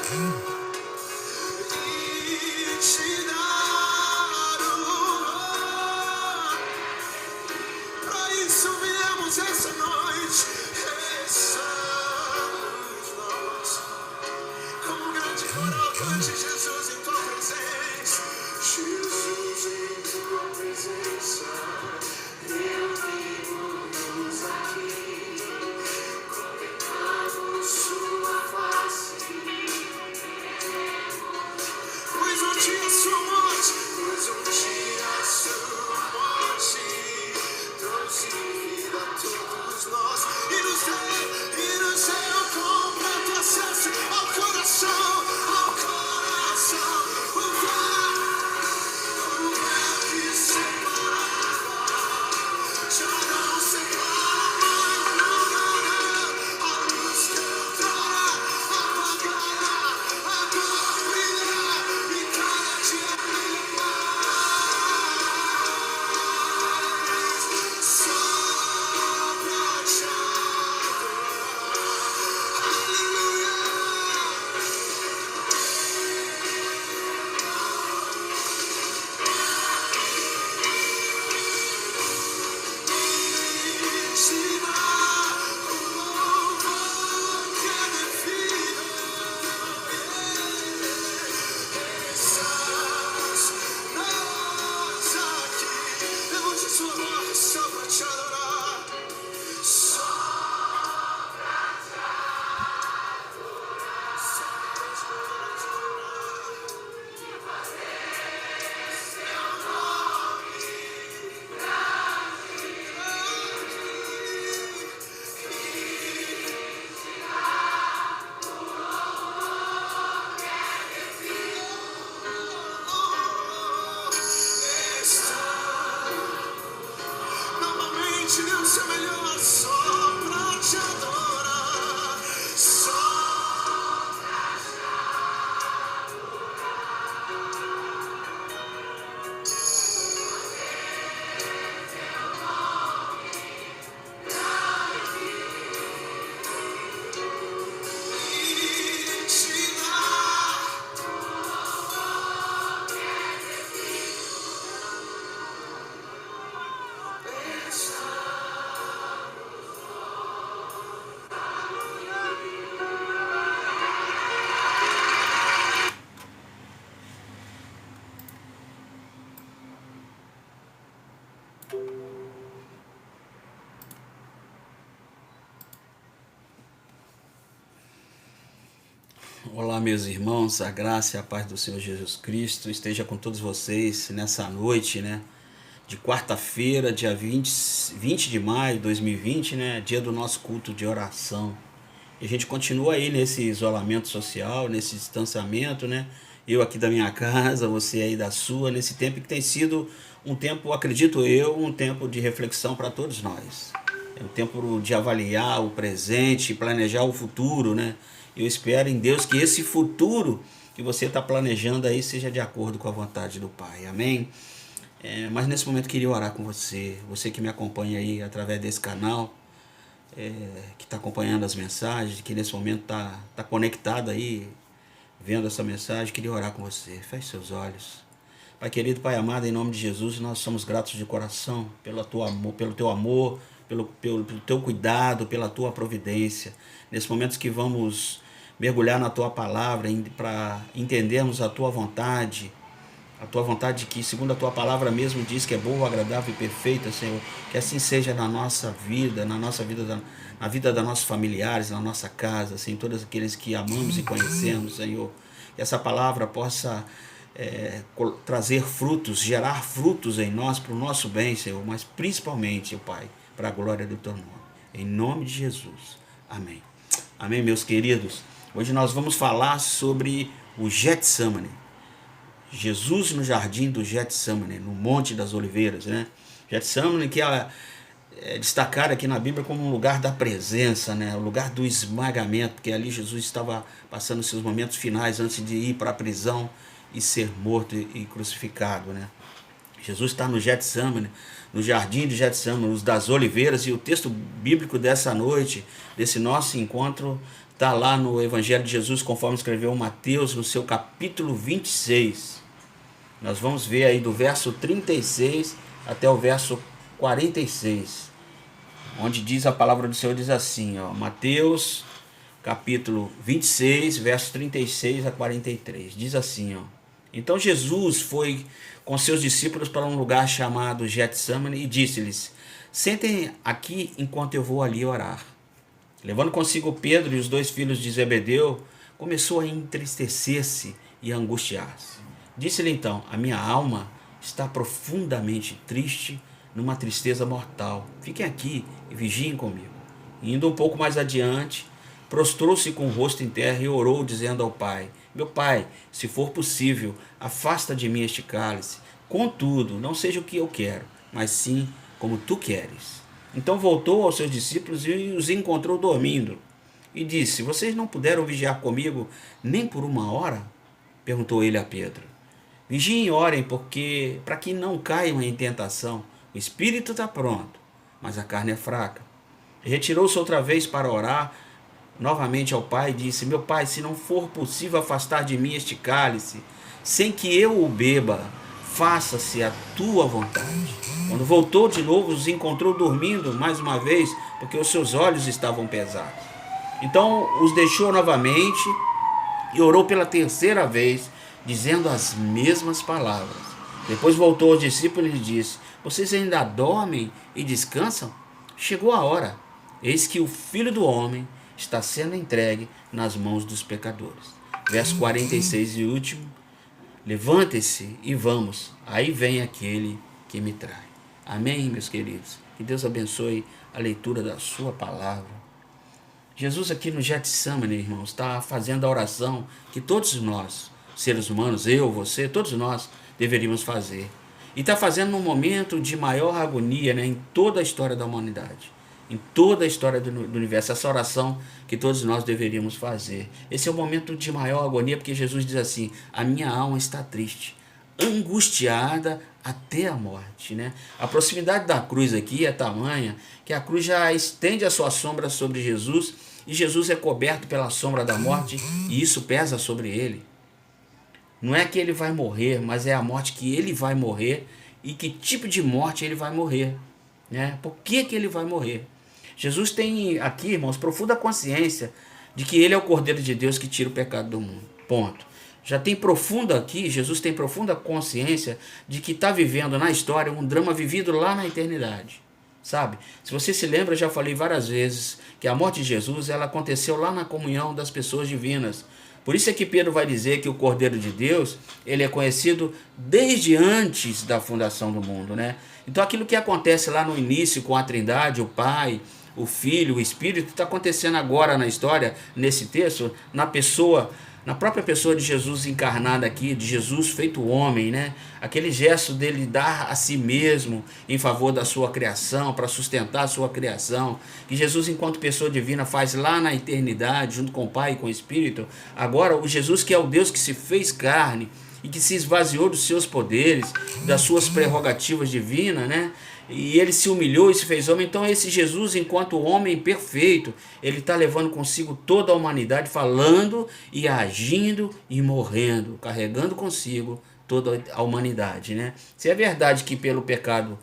te dar o louvor. Para isso viemos essa noite. Estamos nós, como um grande coro cante Jesus em tua presença. Jesus em tua presença. Reunimos-nos aqui, contemplamos sua face. Pois um dia sua morte, trouxe vida a todos nós. E nos deu completo acesso ao coração, o véu que separava, já não separa. A luz que outrora apagara, agora brilha e cada dia brilha mais. Só pra te adorar. Aleluia. Te dá o louvor que é devido. Estás nós aqui. Levante sua voz só pra te adorar. Só pra te adorar. E fazer seu nome novamente deu o seu melhor só pra te adorar. Só e te dar. Olá, meus irmãos, a graça e a paz do Senhor Jesus Cristo esteja com todos vocês nessa noite, né, de quarta-feira, dia 20 de maio de 2020, né, dia do nosso culto de oração. E a gente continua aí nesse isolamento social, nesse distanciamento, né, eu aqui da minha casa, você aí da sua, nesse tempo que tem sido um tempo, acredito eu, um tempo de reflexão para todos nós. É um tempo de avaliar o presente, planejar o futuro, né? Eu espero em Deus que esse futuro que você está planejando aí seja de acordo com a vontade do Pai. Amém? Mas nesse momento eu queria orar com você. Você que me acompanha aí através desse canal, que está acompanhando as mensagens, que nesse momento tá conectado aí, vendo essa mensagem, queria orar com você. Feche seus olhos. Pai querido, Pai amado, em nome de Jesus, nós somos gratos de coração pelo teu amor, pelo teu cuidado, pela tua providência. Nesses momentos que vamos mergulhar na tua palavra para entendermos a tua vontade que segundo a tua palavra mesmo diz que é boa, agradável e perfeita, Senhor. Que assim seja na nossa vida, na vida dos nossos familiares, na nossa casa, Senhor, todos aqueles que amamos e conhecemos, Senhor. Que essa palavra possa trazer frutos, gerar frutos em nós, para o nosso bem, Senhor, mas principalmente, Pai, para a glória do teu nome. Em nome de Jesus. Amém. Amém, meus queridos. Hoje nós vamos falar sobre o Getsemane. Jesus no jardim do Getsemane, no Monte das Oliveiras, né? Getsemane que é destacado aqui na Bíblia como um lugar da presença, né? O lugar do esmagamento, porque ali Jesus estava passando seus momentos finais antes de ir para a prisão e ser morto e crucificado, né? Jesus está no Getsemane, no jardim de Getsemane, das Oliveiras, e o texto bíblico dessa noite, desse nosso encontro, está lá no Evangelho de Jesus, conforme escreveu Mateus, no seu capítulo 26. Nós vamos ver aí do verso 36 até o verso 46, onde diz a palavra do Senhor, diz assim, ó, Mateus capítulo 26, verso 36 a 43, diz assim, ó: Então Jesus foi com seus discípulos para um lugar chamado Getsemane e disse-lhes: Sentem aqui enquanto eu vou ali orar. Levando consigo Pedro e os 2 filhos de Zebedeu, começou a entristecer-se e a angustiar-se. Disse-lhe então: A minha alma está profundamente triste, numa tristeza mortal. Fiquem aqui e vigiem comigo. Indo um pouco mais adiante, prostrou-se com o rosto em terra e orou, dizendo ao Pai: Meu Pai, se for possível, afasta de mim este cálice. Contudo, não seja o que eu quero, mas sim como tu queres. Então voltou aos seus discípulos e os encontrou dormindo. E disse: Vocês não puderam vigiar comigo nem por 1 hora? Perguntou ele a Pedro. Vigiem e orem, porque para que não caiam em tentação. O espírito está pronto, mas a carne é fraca. E retirou-se outra vez para orar novamente ao Pai e disse: Meu Pai, se não for possível afastar de mim este cálice, sem que eu o beba, faça-se a tua vontade. Quando voltou de novo, os encontrou dormindo mais uma vez, porque os seus olhos estavam pesados. Então os deixou novamente e orou pela 3ª vez, dizendo as mesmas palavras. Depois voltou aos discípulos e disse: Vocês ainda dormem e descansam? Chegou a hora. Eis que o Filho do Homem está sendo entregue nas mãos dos pecadores. Verso 46 e último: Levante-se e vamos, aí vem aquele que me trai. Amém, meus queridos? Que Deus abençoe a leitura da sua palavra. Jesus aqui no Getsemane, irmãos, está fazendo a oração que todos nós, seres humanos, eu, você, todos nós deveríamos fazer. E está fazendo num momento de maior agonia, né, em toda a história da humanidade, em toda a história do universo. Essa oração que todos nós deveríamos fazer. Esse é o momento de maior agonia, porque Jesus diz assim: a minha alma está triste, angustiada até a morte, né? A proximidade da cruz aqui é tamanha que a cruz já estende a sua sombra sobre Jesus, e Jesus é coberto pela sombra da morte, e isso pesa sobre ele. Não é que ele vai morrer, mas é a morte que ele vai morrer, e que tipo de morte ele vai morrer, né? Por que ele vai morrer? Jesus tem aqui, irmãos, profunda consciência de que ele é o Cordeiro de Deus que tira o pecado do mundo. Ponto. Já tem profunda aqui, Jesus tem profunda consciência de que está vivendo na história um drama vivido lá na eternidade. Sabe? Se você se lembra, eu já falei várias vezes que a morte de Jesus ela aconteceu lá na comunhão das pessoas divinas. Por isso é que Pedro vai dizer que o Cordeiro de Deus, ele é conhecido desde antes da fundação do mundo, né? Então aquilo que acontece lá no início com a Trindade, o Pai, o Filho, o Espírito, está acontecendo agora na história, nesse texto, na própria pessoa de Jesus encarnada aqui, de Jesus feito homem, né? Aquele gesto dele dar a si mesmo em favor da sua criação, para sustentar a sua criação, que Jesus, enquanto pessoa divina, faz lá na eternidade, junto com o Pai e com o Espírito. Agora, o Jesus que é o Deus que se fez carne e que se esvaziou dos seus poderes, das suas prerrogativas divinas, né? E ele se humilhou e se fez homem. Então esse Jesus, enquanto homem perfeito, ele está levando consigo toda a humanidade, falando e agindo e morrendo, carregando consigo toda a humanidade, né? Se é verdade que pelo pecado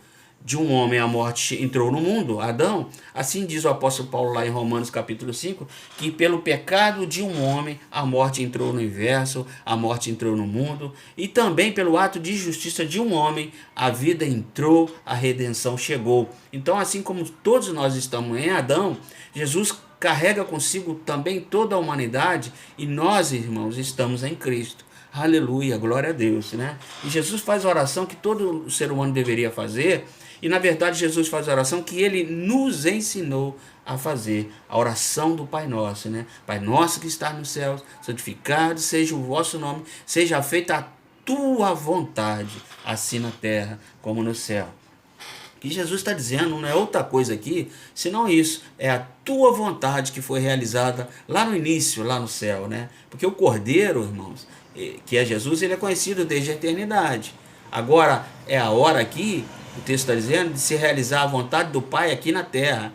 de um homem a morte entrou no mundo, Adão, assim diz o apóstolo Paulo lá em Romanos capítulo 5, que pelo pecado de um homem a morte entrou no universo, a morte entrou no mundo, e também pelo ato de justiça de um homem a vida entrou, a redenção chegou. Então, assim como todos nós estamos em Adão, Jesus carrega consigo também toda a humanidade, e nós, irmãos, estamos em Cristo. Aleluia, glória a Deus, né? E Jesus faz a oração que todo ser humano deveria fazer. E na verdade Jesus faz a oração que ele nos ensinou a fazer, a oração do Pai Nosso, né? Pai Nosso que está nos céus, santificado seja o vosso nome, seja feita a tua vontade, assim na terra como no céu. O que Jesus está dizendo não é outra coisa aqui, senão isso, é a tua vontade que foi realizada lá no início, lá no céu, né? Porque o Cordeiro, irmãos, que é Jesus, ele é conhecido desde a eternidade. Agora é a hora aqui, o texto está dizendo, de se realizar a vontade do Pai aqui na terra.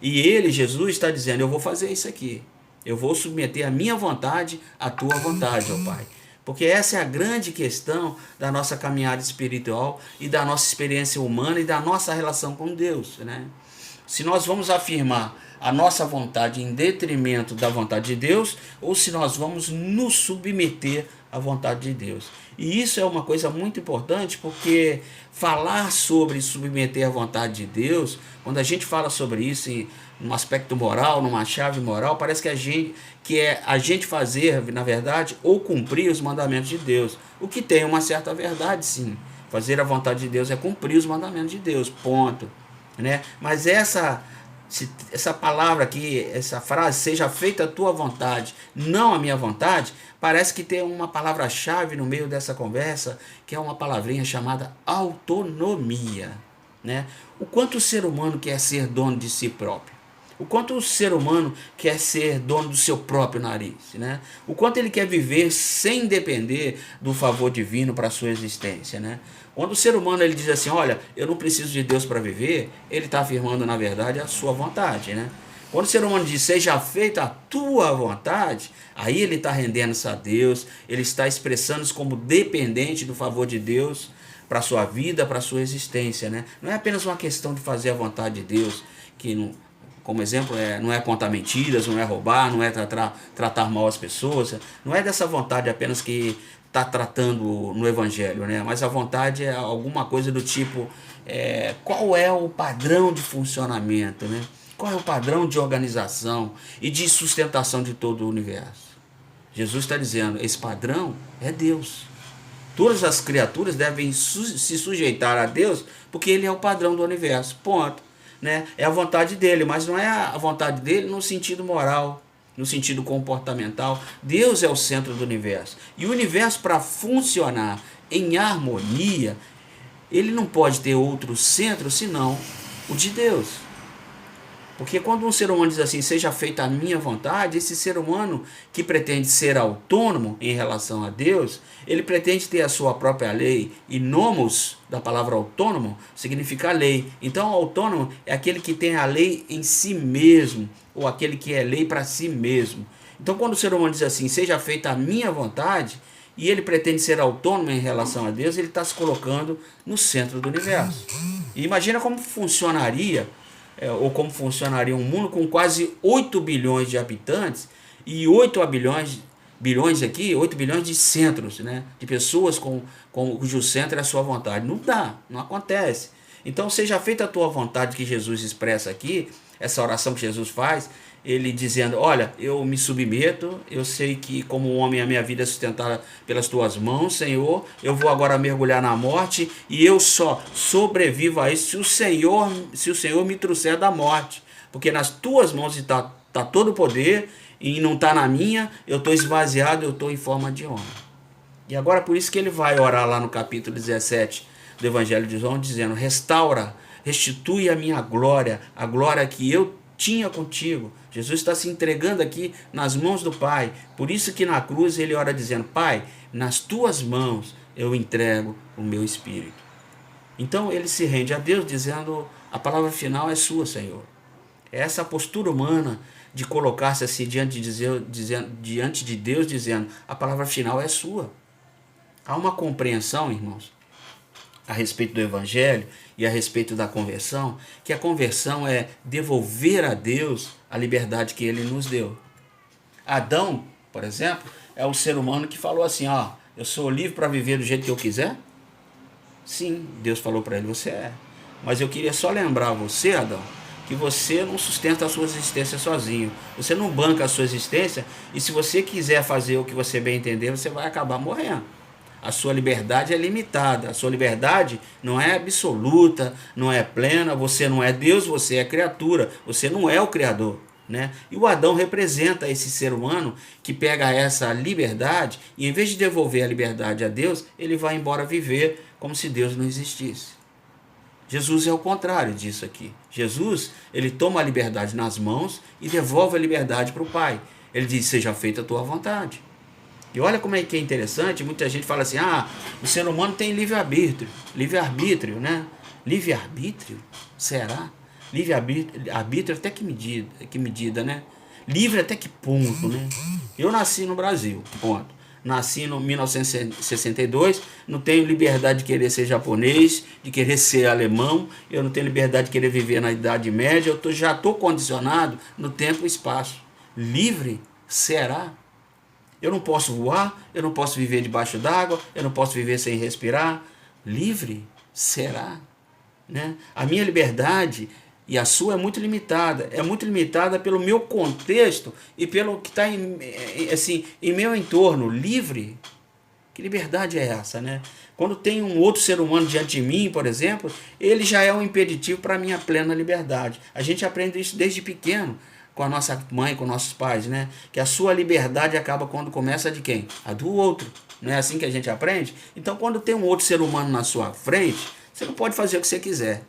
E ele, Jesus, está dizendo: eu vou fazer isso aqui. Eu vou submeter a minha vontade à tua vontade, ó Pai. Porque essa é a grande questão da nossa caminhada espiritual e da nossa experiência humana e da nossa relação com Deus, né? Se nós vamos afirmar a nossa vontade em detrimento da vontade de Deus, ou se nós vamos nos submeter à vontade de Deus. E isso é uma coisa muito importante, porque falar sobre submeter à vontade de Deus, quando a gente fala sobre isso em um aspecto moral, numa chave moral, parece que é a gente fazer, na verdade, ou cumprir os mandamentos de Deus. O que tem uma certa verdade, sim. Fazer a vontade de Deus é cumprir os mandamentos de Deus, ponto. Né? Mas essa palavra aqui, essa frase, seja feita a tua vontade, não a minha vontade, parece que tem uma palavra-chave no meio dessa conversa, que é uma palavrinha chamada autonomia. Né? O quanto o ser humano quer ser dono de si próprio. O quanto o ser humano quer ser dono do seu próprio nariz, né? O quanto ele quer viver sem depender do favor divino para a sua existência, né? Quando o ser humano ele diz assim, olha, eu não preciso de Deus para viver, ele está afirmando, na verdade, a sua vontade, né? Quando o ser humano diz, seja feita a tua vontade, aí ele está rendendo-se a Deus, ele está expressando-se como dependente do favor de Deus para a sua vida, para a sua existência, né? Não é apenas uma questão de fazer a vontade de Deus, que não... Como exemplo, não é contar mentiras, não é roubar, não é tratar mal as pessoas. Não é dessa vontade apenas que está tratando no Evangelho, né? Mas a vontade é alguma coisa do tipo, qual é o padrão de funcionamento, né? Qual é o padrão de organização e de sustentação de todo o universo? Jesus está dizendo, esse padrão é Deus. Todas as criaturas devem se sujeitar a Deus porque Ele é o padrão do universo, ponto. Né? É a vontade dele, mas não é a vontade dele no sentido moral, no sentido comportamental. Deus é o centro do universo. E o universo, para funcionar em harmonia, ele não pode ter outro centro senão o de Deus. Porque quando um ser humano diz assim, seja feita a minha vontade, esse ser humano que pretende ser autônomo em relação a Deus, ele pretende ter a sua própria lei, e nomos, da palavra autônomo, significa lei. Então, autônomo é aquele que tem a lei em si mesmo, ou aquele que é lei para si mesmo. Então, quando o ser humano diz assim, seja feita a minha vontade, e ele pretende ser autônomo em relação a Deus, ele está se colocando no centro do universo. E imagina como funcionaria, ou como funcionaria um mundo com quase 8 bilhões de habitantes e 8 bilhões de centros, né? De pessoas cujo centro é a sua vontade. Não dá, não acontece. Então seja feita a tua vontade, que Jesus expressa aqui, essa oração que Jesus faz, ele dizendo, olha, eu me submeto, eu sei que como homem a minha vida é sustentada pelas tuas mãos, Senhor, eu vou agora mergulhar na morte e eu só sobrevivo a isso se o Senhor me trouxer da morte, porque nas tuas mãos está todo o poder e não está na minha, eu estou esvaziado, eu estou em forma de homem. E agora por isso que ele vai orar lá no capítulo 17 do Evangelho de João, dizendo, restitui a minha glória, a glória que eu tinha contigo. Jesus está se entregando aqui nas mãos do Pai. Por isso que na cruz ele ora dizendo, Pai, nas tuas mãos eu entrego o meu espírito. Então ele se rende a Deus dizendo, a palavra final é sua, Senhor. É essa postura humana de colocar-se assim diante de Deus dizendo, a palavra final é sua. Há uma compreensão, irmãos, a respeito do Evangelho e a respeito da conversão, que a conversão é devolver a Deus a liberdade que Ele nos deu. Adão, por exemplo, é o ser humano que falou assim, eu sou livre para viver do jeito que eu quiser? Sim, Deus falou para ele, você é. Mas eu queria só lembrar você, Adão, que você não sustenta a sua existência sozinho. Você não banca a sua existência, e se você quiser fazer o que você bem entender, você vai acabar morrendo. A sua liberdade é limitada, a sua liberdade não é absoluta, não é plena, você não é Deus, você é criatura, você não é o Criador, né? E o Adão representa esse ser humano que pega essa liberdade e em vez de devolver a liberdade a Deus, ele vai embora viver como se Deus não existisse. Jesus é o contrário disso aqui. Jesus, ele toma a liberdade nas mãos e devolve a liberdade para o Pai. Ele diz, seja feita a tua vontade. E olha como é que é interessante, muita gente fala assim, o ser humano tem livre-arbítrio, né? Livre-arbítrio? Será? Livre-arbítrio até que medida, né? Livre até que ponto, né? Eu nasci no Brasil, ponto. Nasci em 1962, não tenho liberdade de querer ser japonês, de querer ser alemão, eu não tenho liberdade de querer viver na Idade Média, já estou condicionado no tempo e espaço. Livre? Será? Eu não posso voar, eu não posso viver debaixo d'água, eu não posso viver sem respirar. Livre? Será? Né? A minha liberdade e a sua é muito limitada pelo meu contexto e pelo que está assim, em meu entorno. Livre? Que liberdade é essa, né? Quando tem um outro ser humano diante de mim, por exemplo, ele já é um impeditivo para a minha plena liberdade. A gente aprende isso desde pequeno com a nossa mãe, com nossos pais, né? Que a sua liberdade acaba quando começa de quem? A do outro. Não é assim que a gente aprende? Então, quando tem um outro ser humano na sua frente, você não pode fazer o que você quiser.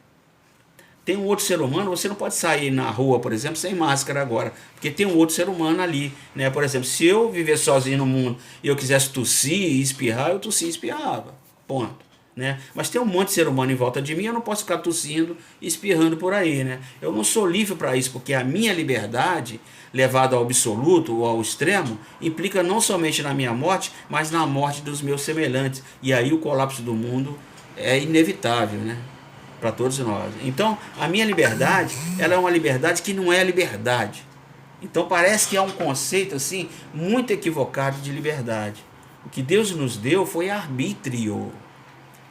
Tem um outro ser humano, você não pode sair na rua, por exemplo, sem máscara agora, porque tem um outro ser humano ali, né? Por exemplo, se eu viver sozinho no mundo e eu quisesse tossir e espirrar, eu tossia e espirrava, ponto, né? Mas tem um monte de ser humano em volta de mim, eu não posso ficar tossindo e espirrando por aí, né? Eu não sou livre para isso, porque a minha liberdade, levada ao absoluto ou ao extremo, implica não somente na minha morte, mas na morte dos meus semelhantes, e aí o colapso do mundo é inevitável, né? Para todos nós. Então, a minha liberdade, ela é uma liberdade que não é liberdade. Então, parece que há um conceito assim muito equivocado de liberdade. O que Deus nos deu foi arbítrio.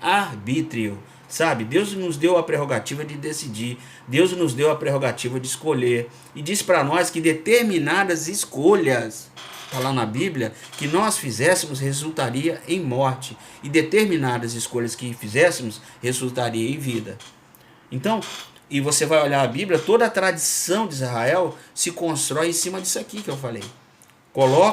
Arbítrio, sabe? Deus nos deu a prerrogativa de decidir. Deus nos deu a prerrogativa de escolher. E diz para nós que determinadas escolhas, está lá na Bíblia, que nós fizéssemos resultaria em morte. E determinadas escolhas que fizéssemos resultaria em vida. Então, e você vai olhar a Bíblia, toda a tradição de Israel se constrói em cima disso aqui que eu falei.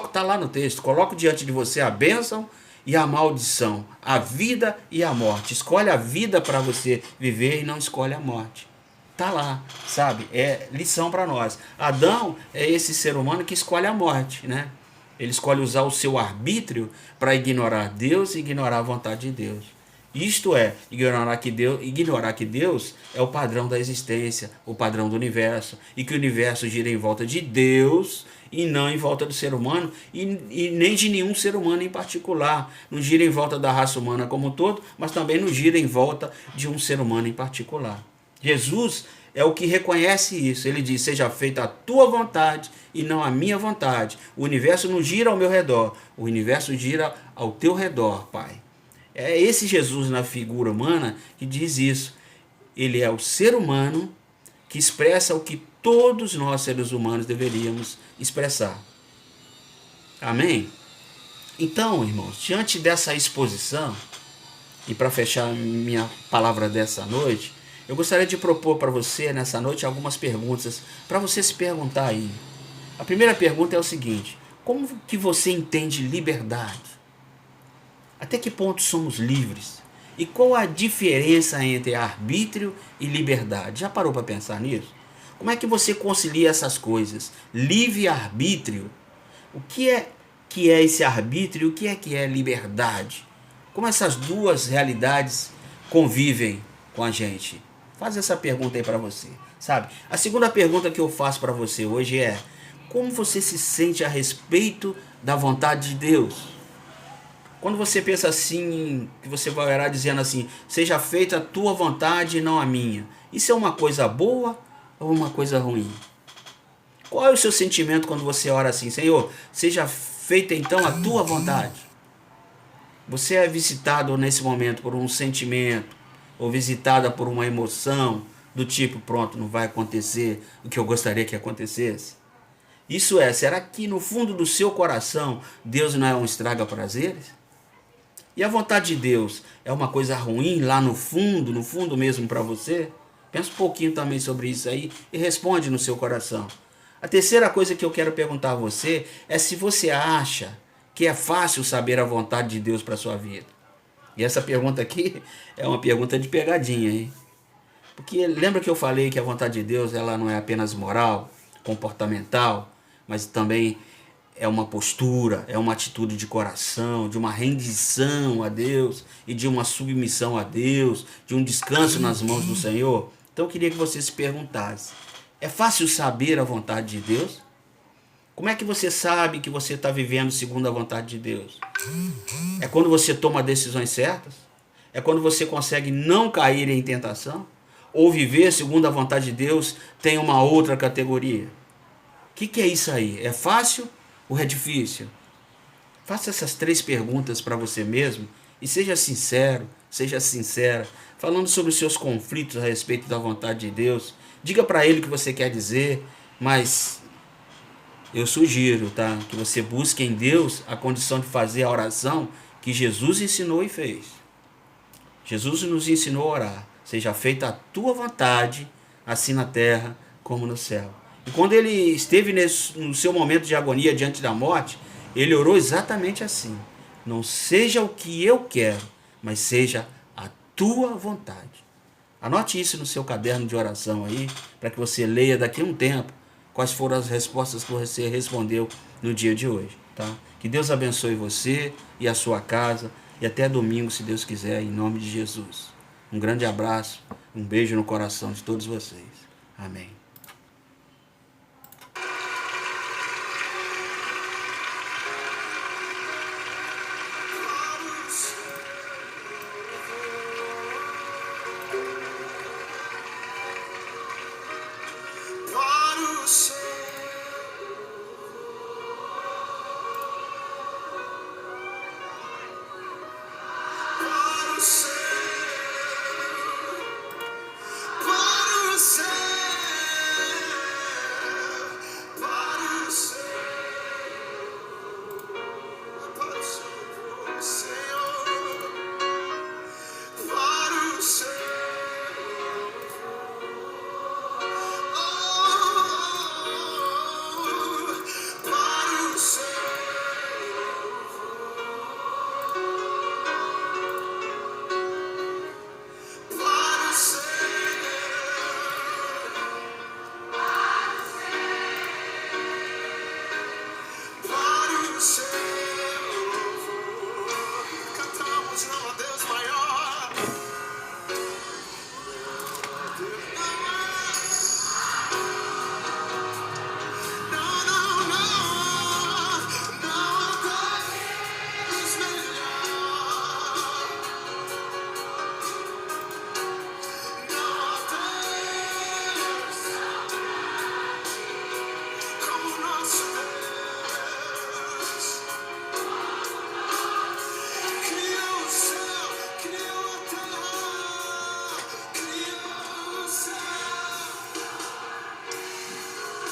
Está lá no texto, coloco diante de você a bênção e a maldição, a vida e a morte. Escolhe a vida para você viver e não escolhe a morte. Tá lá, sabe? É lição para nós. Adão é esse ser humano que escolhe a morte, né? Ele escolhe usar o seu arbítrio para ignorar Deus e ignorar a vontade de Deus. Isto é, ignorar que Deus é o padrão da existência, o padrão do universo, e que o universo gira em volta de Deus e não em volta do ser humano, e nem de nenhum ser humano em particular. Não gira em volta da raça humana como um todo, mas também não gira em volta de um ser humano em particular. Jesus é o que reconhece isso. Ele diz: seja feita a tua vontade e não a minha vontade. O universo não gira ao meu redor, o universo gira ao teu redor, Pai. É esse Jesus na figura humana que diz isso. Ele é o ser humano que expressa o que todos nós, seres humanos, deveríamos expressar. Amém? Então, irmãos, diante dessa exposição, e para fechar minha palavra dessa noite, eu gostaria de propor para você, nessa noite, algumas perguntas para você se perguntar aí. A primeira pergunta é o seguinte: como que você entende liberdade? Até que ponto somos livres? E qual a diferença entre arbítrio e liberdade? Já parou para pensar nisso? Como é que você concilia essas coisas? Livre-arbítrio. O que é esse arbítrio? O que é liberdade? Como essas duas realidades convivem com a gente? Faz essa pergunta aí para você, sabe? A segunda pergunta que eu faço para você hoje é: como você se sente a respeito da vontade de Deus? Quando você pensa assim, que você vai orar dizendo assim: seja feita a tua vontade e não a minha. Isso é uma coisa boa ou uma coisa ruim? Qual é o seu sentimento quando você ora assim: Senhor, seja feita então a tua vontade? Você é visitado nesse momento por um sentimento, ou visitada por uma emoção do tipo: pronto, não vai acontecer o que eu gostaria que acontecesse? Isso é, será que no fundo do seu coração Deus não é um estraga-prazeres? E a vontade de Deus é uma coisa ruim lá no fundo mesmo para você? Pensa um pouquinho também sobre isso aí e responde no seu coração. A terceira coisa que eu quero perguntar a você é se você acha que é fácil saber a vontade de Deus para a sua vida. E essa pergunta aqui é uma pergunta de pegadinha, hein? Porque lembra que eu falei que a vontade de Deus ela não é apenas moral, comportamental, mas também é uma postura, é uma atitude de coração, de uma rendição a Deus e de uma submissão a Deus, de um descanso nas mãos do Senhor. Então eu queria que você se perguntasse: é fácil saber a vontade de Deus? Como é que você sabe que você está vivendo segundo a vontade de Deus? É quando você toma decisões certas? É quando você consegue não cair em tentação? Ou viver segundo a vontade de Deus tem uma outra categoria? O que é isso aí? É fácil ou é difícil? Faça essas 3 perguntas para você mesmo e seja sincero, seja sincera, falando sobre os seus conflitos a respeito da vontade de Deus. Diga para Ele o que você quer dizer, mas eu sugiro, tá, que você busque em Deus a condição de fazer a oração que Jesus ensinou e fez. Jesus nos ensinou a orar: seja feita a tua vontade, assim na terra como no céu. E quando ele esteve no seu momento de agonia diante da morte, ele orou exatamente assim: não seja o que eu quero, mas seja a tua vontade. Anote isso no seu caderno de oração aí, para que você leia daqui a um tempo quais foram as respostas que você respondeu no dia de hoje. Tá? Que Deus abençoe você e a sua casa, e até domingo, se Deus quiser, em nome de Jesus. Um grande abraço, um beijo no coração de todos vocês. Amém.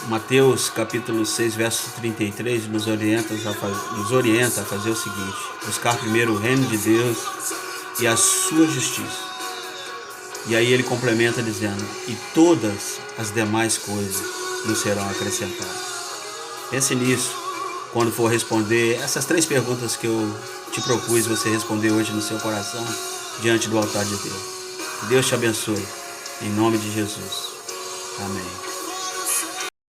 Mateus capítulo 6, verso 33 nos orienta a fazer o seguinte: buscar primeiro o reino de Deus e a sua justiça. E aí ele complementa dizendo: e todas as demais coisas nos serão acrescentadas. Pense nisso quando for responder essas 3 perguntas que eu te propus você responder hoje no seu coração diante do altar de Deus. Que Deus te abençoe, em nome de Jesus. Amém.